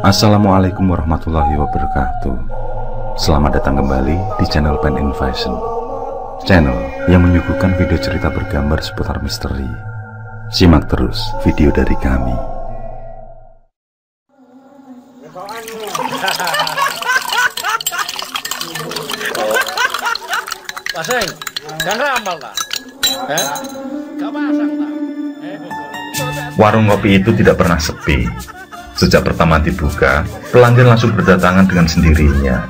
Assalamualaikum warahmatullahi wabarakatuh. Selamat datang kembali di channel Pen and Fashion, channel yang menyuguhkan video cerita bergambar seputar misteri. Simak terus video dari kami. Pasang, kan ramal tak? Gak pasang tak? Warung kopi itu tidak pernah sepi. Sejak pertama dibuka, pelanggan langsung berdatangan dengan sendirinya.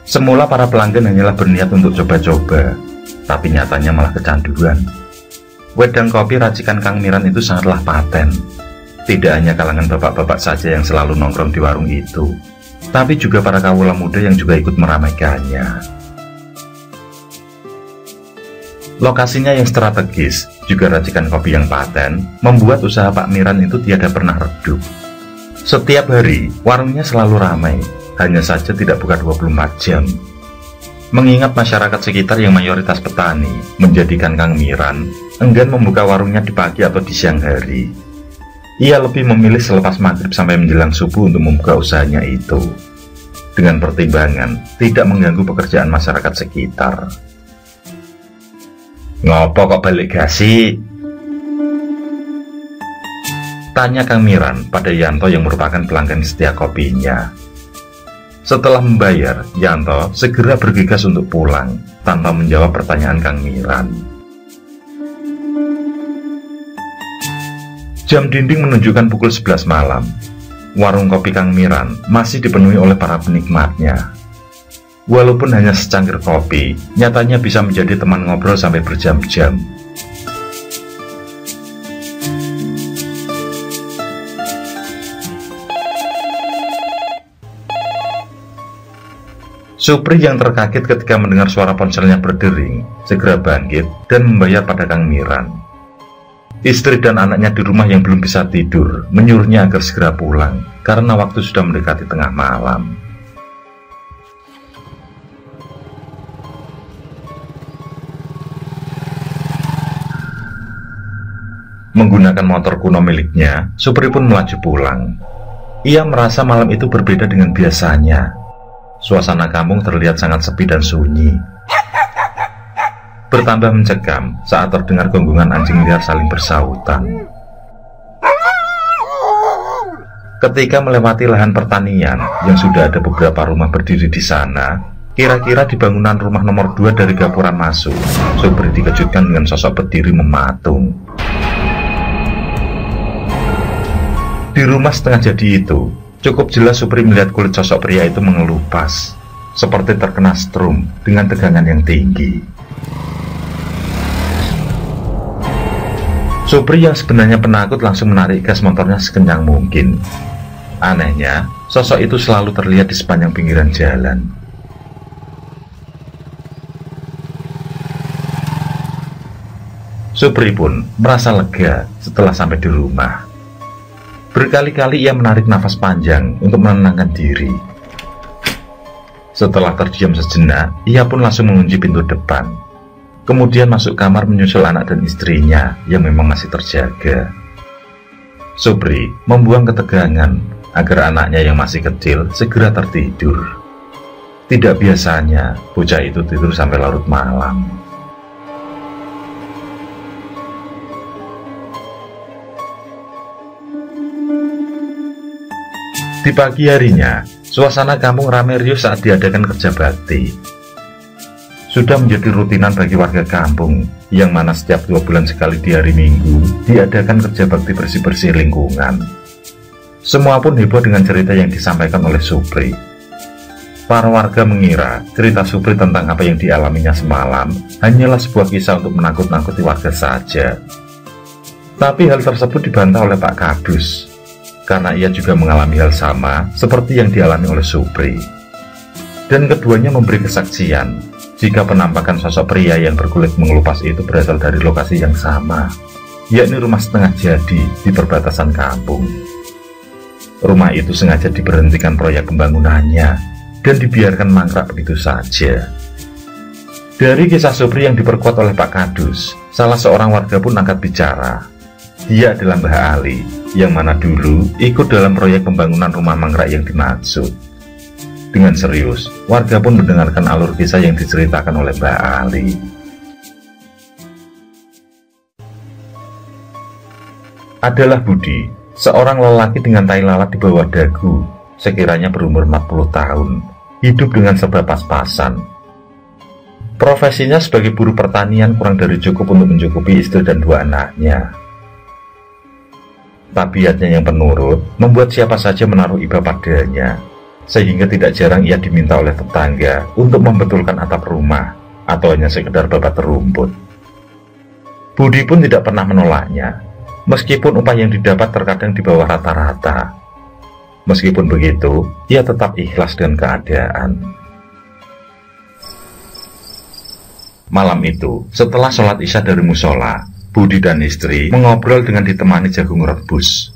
Semula para pelanggan hanyalah berniat untuk coba-coba, tapi nyatanya malah kecanduan. Wedang kopi racikan Kang Miran itu sangatlah paten. Tidak hanya kalangan bapak-bapak saja yang selalu nongkrong di warung itu, tapi juga para kawula muda yang juga ikut meramaikannya. Lokasinya yang strategis, juga racikan kopi yang paten, membuat usaha Pak Miran itu tiada pernah redup. Setiap hari, warungnya selalu ramai, hanya saja tidak buka 24 jam. Mengingat masyarakat sekitar yang mayoritas petani, menjadikan Kang Miran enggan membuka warungnya di pagi atau di siang hari. Ia lebih memilih selepas maghrib sampai menjelang subuh untuk membuka usahanya itu, dengan pertimbangan tidak mengganggu pekerjaan masyarakat sekitar. "Ngopo kok balik gasi?" tanya Kang Miran pada Yanto yang merupakan pelanggan setia kopinya. Setelah membayar, Yanto segera bergegas untuk pulang tanpa menjawab pertanyaan Kang Miran. Jam dinding menunjukkan pukul 11 malam. Warung kopi Kang Miran masih dipenuhi oleh para penikmatnya. Walaupun hanya secangkir kopi, nyatanya bisa menjadi teman ngobrol sampai berjam-jam. Supri yang terkaget ketika mendengar suara ponselnya berdering, segera bangkit dan membayar pada Kang Miran. Istri dan anaknya di rumah yang belum bisa tidur menyuruhnya agar segera pulang karena waktu sudah mendekati tengah malam. Menggunakan motor kuno miliknya, Supri pun melaju pulang. Ia merasa malam itu berbeda dengan biasanya. Suasana kampung terlihat sangat sepi dan sunyi. Bertambah mencekam saat terdengar gonggongan anjing liar saling bersahutan. Ketika melewati lahan pertanian yang sudah ada beberapa rumah berdiri di sana, kira-kira di bangunan rumah nomor 2 dari gapuran masuk, Supri dikejutkan dengan sosok berdiri mematung. Di rumah setengah jadi itu, cukup jelas Supri melihat kulit sosok pria itu mengelupas, seperti terkena strum dengan tegangan yang tinggi. Supri yang sebenarnya penakut langsung menarik gas motornya sekencang mungkin. Anehnya, sosok itu selalu terlihat di sepanjang pinggiran jalan. Supri pun merasa lega setelah sampai di rumah. Berkali-kali ia menarik nafas panjang untuk menenangkan diri. Setelah terdiam sejenak, ia pun langsung mengunci pintu depan. Kemudian masuk kamar menyusul anak dan istrinya yang memang masih terjaga. Supri membuang ketegangan agar anaknya yang masih kecil segera tertidur. Tidak biasanya bocah itu tidur sampai larut malam. Di pagi harinya, suasana kampung ramai riuh saat diadakan kerja bakti. Sudah menjadi rutinan bagi warga kampung, yang mana setiap 2 bulan sekali di hari Minggu diadakan kerja bakti bersih-bersih lingkungan. Semua pun heboh dengan cerita yang disampaikan oleh Supri. Para warga mengira cerita Supri tentang apa yang dialaminya semalam hanyalah sebuah kisah untuk menakut-nakuti warga saja. Tapi hal tersebut dibantah oleh Pak Kadus, karena ia juga mengalami hal sama seperti yang dialami oleh Supri. Dan keduanya memberi kesaksian jika penampakan sosok pria yang berkulit mengelupas itu berasal dari lokasi yang sama, yakni rumah setengah jadi di perbatasan kampung. Rumah itu sengaja diberhentikan proyek pembangunannya dan dibiarkan mangkrak begitu saja. Dari kisah Supri yang diperkuat oleh Pak Kadus, salah seorang warga pun angkat bicara. Dia adalah Mbah Ali, yang mana dulu ikut dalam proyek pembangunan rumah mangkrak yang dimaksud. Dengan serius, warga pun mendengarkan alur kisah yang diceritakan oleh Mbah Ali. Adalah Budi, seorang lelaki dengan tai lalat di bawah dagu, sekiranya berumur 40 tahun, hidup dengan serba pas-pasan. Profesinya sebagai buruh pertanian kurang dari cukup untuk mencukupi istri dan 2 anaknya. Tabiatnya yang penurut membuat siapa saja menaruh iba padanya, sehingga tidak jarang ia diminta oleh tetangga untuk membetulkan atap rumah atau hanya sekedar babat rumput. Budi pun tidak pernah menolaknya, meskipun upah yang didapat terkadang di bawah rata-rata. Meskipun begitu, ia tetap ikhlas dengan keadaan. Malam itu, setelah sholat isya dari musola, Budi dan istri mengobrol dengan ditemani jagung rebus.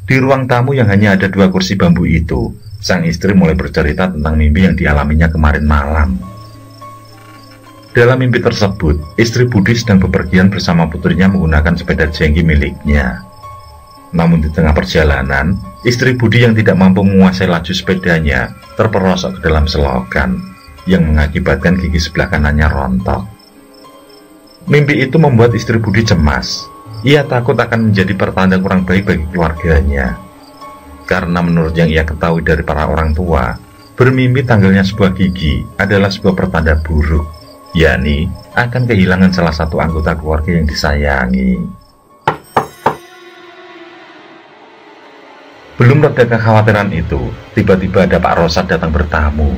Di ruang tamu yang hanya ada 2 kursi bambu itu, sang istri mulai bercerita tentang mimpi yang dialaminya kemarin malam. Dalam mimpi tersebut, istri Budi sedang bepergian bersama putrinya menggunakan sepeda jengki miliknya. Namun di tengah perjalanan, istri Budi yang tidak mampu menguasai laju sepedanya terperosok ke dalam selokan, yang mengakibatkan gigi sebelah kanannya rontok. Mimpi itu membuat istri Budi cemas. Ia takut akan menjadi pertanda kurang baik bagi keluarganya. Karena menurut yang ia ketahui dari para orang tua, bermimpi tanggalnya sebuah gigi adalah sebuah pertanda buruk, yakni akan kehilangan salah satu anggota keluarga yang disayangi. Belum reda kekhawatiran itu, tiba-tiba ada Pak Rosad datang bertamu.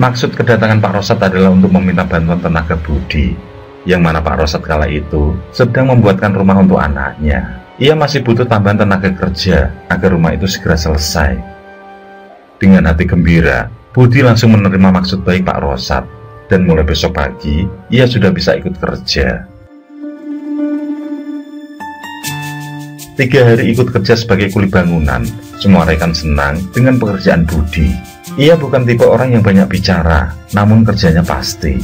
Maksud kedatangan Pak Rosad adalah untuk meminta bantuan tenaga Budi, yang mana Pak Rosad kala itu sedang membuatkan rumah untuk anaknya. Ia masih butuh tambahan tenaga kerja agar rumah itu segera selesai. Dengan hati gembira, Budi langsung menerima maksud baik Pak Rosad, dan mulai besok pagi ia sudah bisa ikut kerja. 3 hari ikut kerja sebagai kuli bangunan, semua rekan senang dengan pekerjaan Budi. Ia bukan tipe orang yang banyak bicara, namun kerjanya pasti.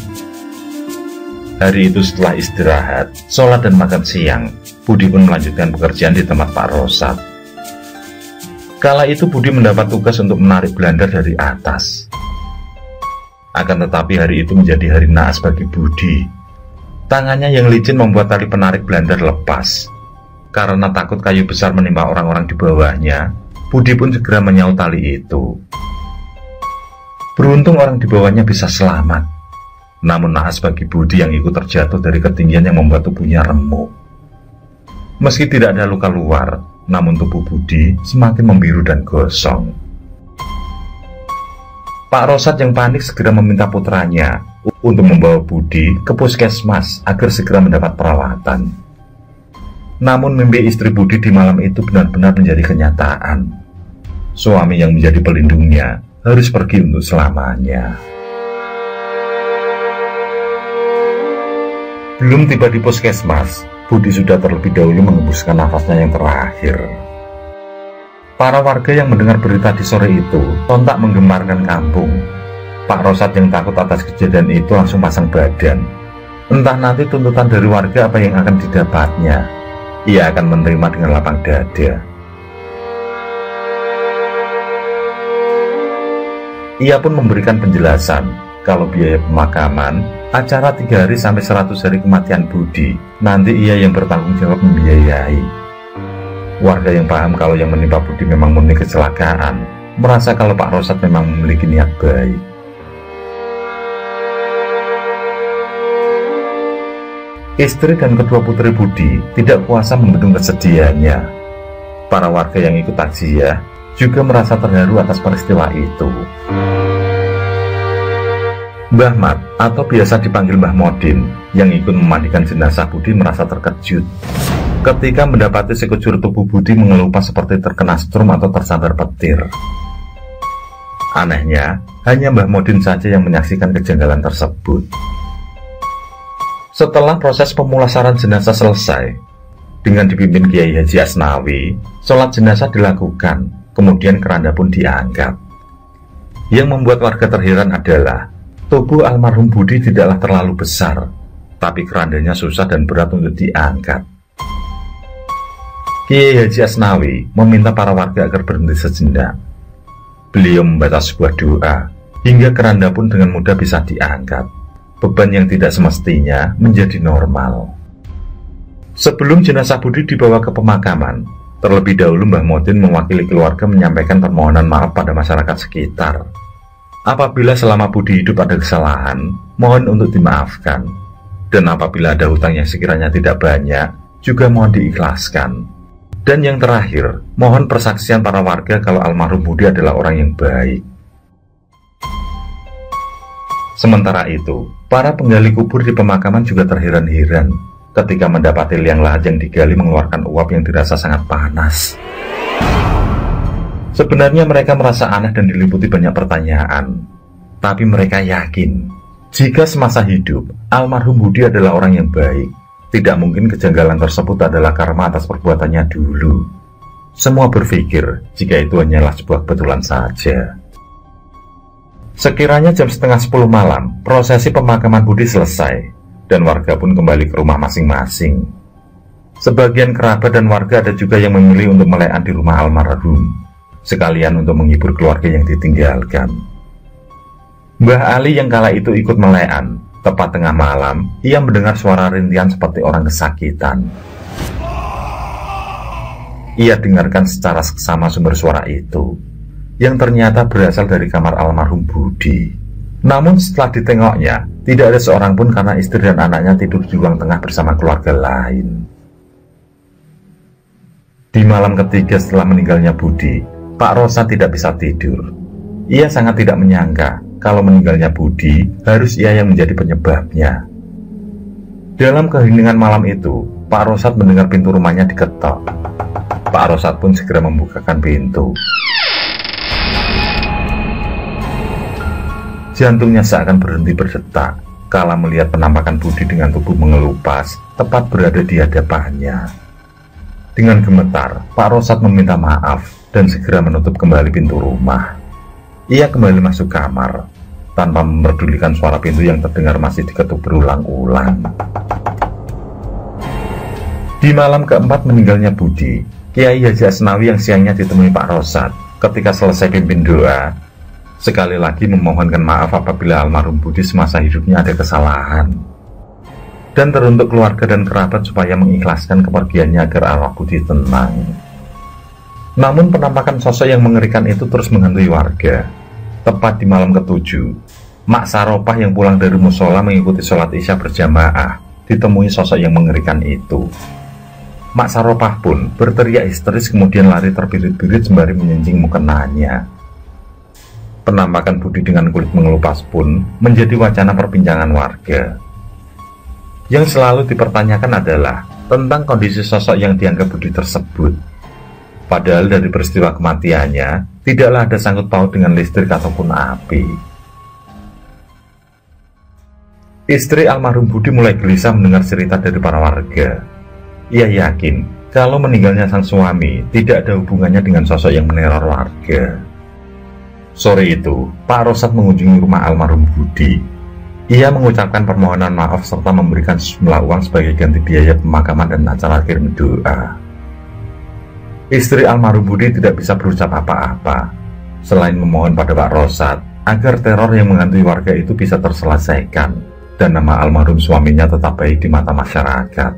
Hari itu setelah istirahat, sholat dan makan siang, Budi pun melanjutkan pekerjaan di tempat Pak Rosad. Kala itu Budi mendapat tugas untuk menarik blender dari atas. Akan tetapi hari itu menjadi hari naas bagi Budi. Tangannya yang licin membuat tali penarik blender lepas. Karena takut kayu besar menimpa orang-orang di bawahnya, Budi pun segera menyaut tali itu. Beruntung orang di bawahnya bisa selamat. Namun naas bagi Budi yang ikut terjatuh dari ketinggian yang membuat tubuhnya remuk. Meski tidak ada luka luar, namun tubuh Budi semakin membiru dan gosong. Pak Rosad yang panik segera meminta putranya untuk membawa Budi ke puskesmas agar segera mendapat perawatan. Namun mimpi istri Budi di malam itu benar-benar menjadi kenyataan. Suami yang menjadi pelindungnya harus pergi untuk selamanya. Belum tiba di puskesmas, Budi sudah terlebih dahulu mengembuskan nafasnya yang terakhir. Para warga yang mendengar berita di sore itu sontak menggemarkan kampung. Pak Rosad yang takut atas kejadian itu langsung pasang badan. Entah nanti tuntutan dari warga apa yang akan didapatnya. Ia akan menerima dengan lapang dada. Ia pun memberikan penjelasan kalau biaya pemakaman, acara 3 hari sampai 100 hari kematian Budi, nanti ia yang bertanggung jawab membiayai. Warga yang paham kalau yang menimpa Budi memang murni kecelakaan, merasa kalau Pak Rosad memang memiliki niat baik. Istri dan kedua putri Budi tidak kuasa membendung kesedihannya. Para warga yang ikut takziah juga merasa terharu atas peristiwa itu. Mbah Mat atau biasa dipanggil Mbah Modin yang ikut memandikan jenazah Budi merasa terkejut ketika mendapati sekujur tubuh Budi mengelupas seperti terkena strum atau tersandar petir. Anehnya, hanya Mbah Modin saja yang menyaksikan kejanggalan tersebut. Setelah proses pemulasaran jenazah selesai, dengan dipimpin Kiai Haji Asnawi, sholat jenazah dilakukan, kemudian keranda pun diangkat. Yang membuat warga terheran adalah tubuh almarhum Budi tidaklah terlalu besar, tapi kerandanya susah dan berat untuk diangkat. Kiai Haji Asnawi meminta para warga agar berhenti sejenak. Beliau membaca sebuah doa, hingga keranda pun dengan mudah bisa diangkat. Beban yang tidak semestinya menjadi normal. Sebelum jenazah Budi dibawa ke pemakaman, terlebih dahulu Mbah Modin mewakili keluarga menyampaikan permohonan maaf pada masyarakat sekitar. Apabila selama Budi hidup ada kesalahan, mohon untuk dimaafkan. Dan apabila ada hutang yang sekiranya tidak banyak, juga mohon diikhlaskan. Dan yang terakhir, mohon persaksian para warga kalau almarhum Budi adalah orang yang baik. Sementara itu, para penggali kubur di pemakaman juga terheran-heran ketika mendapati liang lahat yang digali mengeluarkan uap yang dirasa sangat panas. Sebenarnya mereka merasa aneh dan diliputi banyak pertanyaan. Tapi mereka yakin, jika semasa hidup, almarhum Budi adalah orang yang baik, tidak mungkin kejanggalan tersebut adalah karma atas perbuatannya dulu. Semua berpikir jika itu hanyalah sebuah kebetulan saja. Sekiranya jam setengah 10 malam, prosesi pemakaman Budi selesai, dan warga pun kembali ke rumah masing-masing. Sebagian kerabat dan warga ada juga yang memilih untuk melean di rumah almarhum, sekalian untuk menghibur keluarga yang ditinggalkan. Mbah Ali yang kala itu ikut melean. Tepat tengah malam, ia mendengar suara rintihan seperti orang kesakitan. Ia dengarkan secara seksama sumber suara itu, yang ternyata berasal dari kamar almarhum Budi. Namun setelah ditengoknya, tidak ada seorang pun karena istri dan anaknya tidur di ruang tengah bersama keluarga lain. Di malam ketiga setelah meninggalnya Budi, Pak Rosa tidak bisa tidur. Ia sangat tidak menyangka kalau meninggalnya Budi, harus ia yang menjadi penyebabnya. Dalam keheningan malam itu, Pak Rosat mendengar pintu rumahnya diketok. Pak Rosat pun segera membukakan pintu. Jantungnya seakan berhenti berdetak kala melihat penampakan Budi dengan tubuh mengelupas, tepat berada di hadapannya. Dengan gemetar, Pak Rosat meminta maaf dan segera menutup kembali pintu rumah. Ia kembali masuk kamar, tanpa memperdulikan suara pintu yang terdengar masih diketuk berulang-ulang. Di malam keempat meninggalnya Budi, Kiai Haji Asnawi yang siangnya ditemui Pak Rosat ketika selesai pimpin doa, sekali lagi memohonkan maaf apabila almarhum Budi semasa hidupnya ada kesalahan, dan teruntuk keluarga dan kerabat supaya mengikhlaskan kepergiannya agar arwah Budi tenang. Namun penampakan sosok yang mengerikan itu terus menghantui warga. Tepat di malam ke-7, Mak Saropah yang pulang dari musola mengikuti sholat isya berjamaah ditemui sosok yang mengerikan itu. Mak Saropah pun berteriak histeris kemudian lari terbirit-birit sembari menyenjing mukenanya. Penampakan Budi dengan kulit mengelupas pun menjadi wacana perbincangan warga. Yang selalu dipertanyakan adalah tentang kondisi sosok yang dianggap Budi tersebut. Padahal dari peristiwa kematiannya tidaklah ada sangkut paut dengan listrik ataupun api. Istri almarhum Budi mulai gelisah mendengar cerita dari para warga. Ia yakin kalau meninggalnya sang suami tidak ada hubungannya dengan sosok yang meneror warga. Sore itu, Pak Rosat mengunjungi rumah almarhum Budi. Ia mengucapkan permohonan maaf serta memberikan sejumlah uang sebagai ganti biaya pemakaman dan acara kirim doa. Istri almarhum Budi tidak bisa berucap apa-apa, selain memohon pada Pak Rosat agar teror yang menghantui warga itu bisa terselesaikan, dan nama almarhum suaminya tetap baik di mata masyarakat.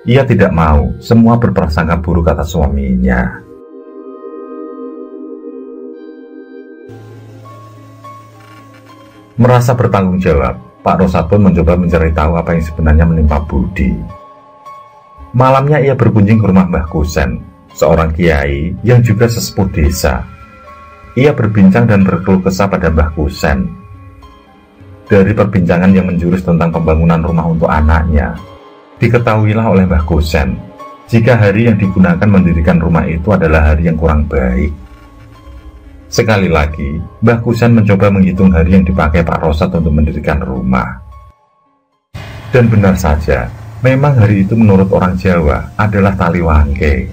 Ia tidak mau semua berprasangka buruk atas suaminya. Merasa bertanggung jawab, Pak Rosat pun mencoba mencari tahu apa yang sebenarnya menimpa Budi. Malamnya ia berkunjung ke rumah Mbah Kusen, seorang kiai yang juga sesepuh desa. Ia berbincang dan berkeluh kesah pada Mbah Kusen. Dari perbincangan yang menjurus tentang pembangunan rumah untuk anaknya, diketahuilah oleh Mbah Kusen jika hari yang digunakan mendirikan rumah itu adalah hari yang kurang baik. Sekali lagi, Mbah Kusen mencoba menghitung hari yang dipakai Pak Rosat untuk mendirikan rumah. Dan benar saja, memang hari itu menurut orang Jawa adalah Taliwangke.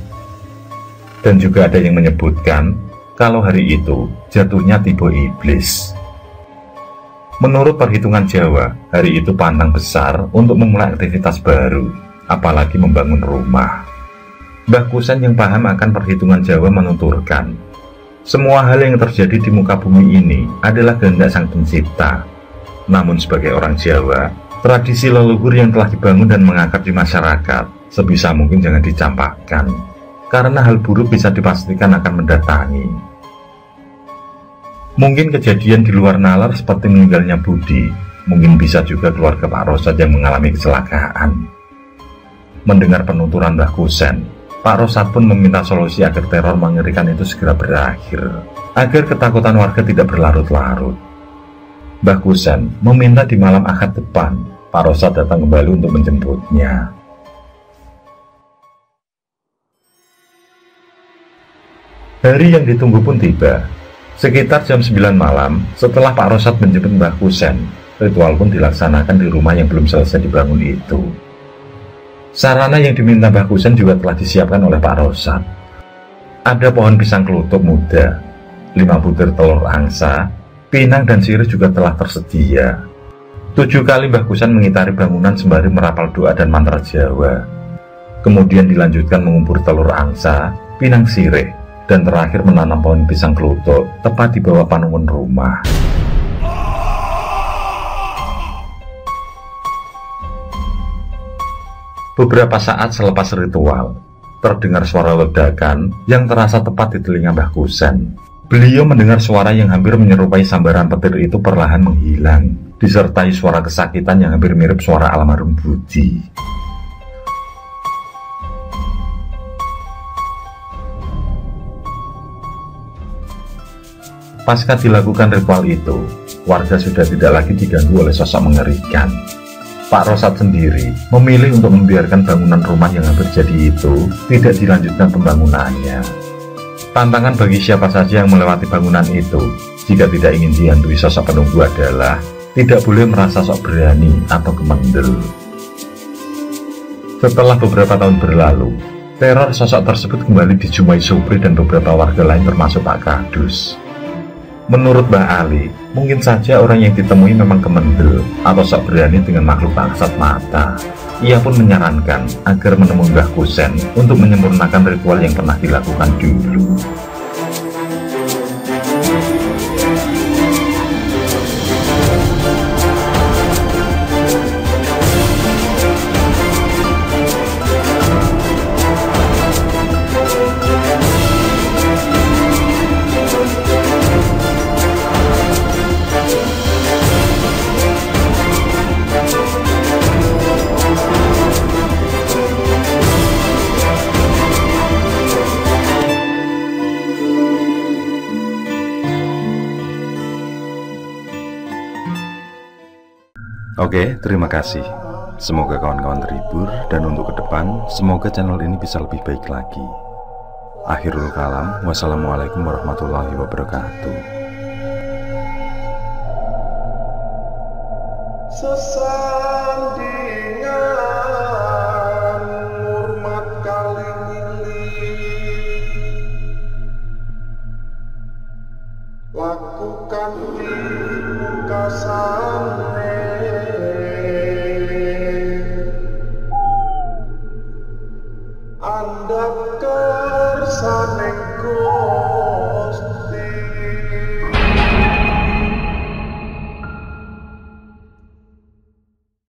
Dan juga ada yang menyebutkan kalau hari itu jatuhnya tiba iblis. Menurut perhitungan Jawa, hari itu pantang besar untuk memulai aktivitas baru, apalagi membangun rumah. Mbah Kusen yang paham akan perhitungan Jawa menuturkan, semua hal yang terjadi di muka bumi ini adalah kehendak Sang Pencipta. Namun sebagai orang Jawa, tradisi leluhur yang telah dibangun dan mengakar di masyarakat sebisa mungkin jangan dicampakkan, karena hal buruk bisa dipastikan akan mendatangi. Mungkin kejadian di luar nalar seperti meninggalnya Budi, mungkin bisa juga keluarga Pak Rosad yang mengalami kecelakaan. Mendengar penuturan Mbah Kusen, Pak Rosad pun meminta solusi agar teror mengerikan itu segera berakhir, agar ketakutan warga tidak berlarut-larut. Mbah Kusen meminta di malam Ahad depan, Pak Rosad datang kembali untuk menjemputnya. Hari yang ditunggu pun tiba. Sekitar jam 9 malam, setelah Pak Rosad menjemput Mbah Kusen, ritual pun dilaksanakan di rumah yang belum selesai dibangun itu. Sarana yang diminta Mbah Kusen juga telah disiapkan oleh Pak Rosad. Ada pohon pisang kelutuk muda, 5 butir telur angsa, pinang dan sirih juga telah tersedia. 7 kali Mbah Kusen mengitari bangunan sembari merapal doa dan mantra Jawa. Kemudian dilanjutkan mengumpur telur angsa, pinang sirih, dan terakhir menanam pohon pisang kelutuk tepat di bawah panungun rumah. Beberapa saat selepas ritual, terdengar suara ledakan yang terasa tepat di telinga Mbah Kusen. Beliau mendengar suara yang hampir menyerupai sambaran petir itu perlahan menghilang, disertai suara kesakitan yang hampir mirip suara almarhum Budi. Pasca dilakukan ritual itu, warga sudah tidak lagi diganggu oleh sosok mengerikan. Pak Rosad sendiri memilih untuk membiarkan bangunan rumah yang hampir jadi itu tidak dilanjutkan pembangunannya. Tantangan bagi siapa saja yang melewati bangunan itu, jika tidak ingin dihantui sosok penunggu adalah tidak boleh merasa sok berani atau gemendel. Setelah beberapa tahun berlalu, teror sosok tersebut kembali dijumpai Sobri dan beberapa warga lain termasuk Pak Kadus. Menurut Mbah Ali, mungkin saja orang yang ditemui memang gemendel atau sok berani dengan makhluk tak kasat mata. Ia pun menyarankan agar menemui Mbah Kusen untuk menyempurnakan ritual yang pernah dilakukan dulu. Oke, terima kasih. Semoga kawan-kawan terhibur, dan untuk ke depan, semoga channel ini bisa lebih baik lagi. Akhirul kalam, wassalamualaikum warahmatullahi wabarakatuh.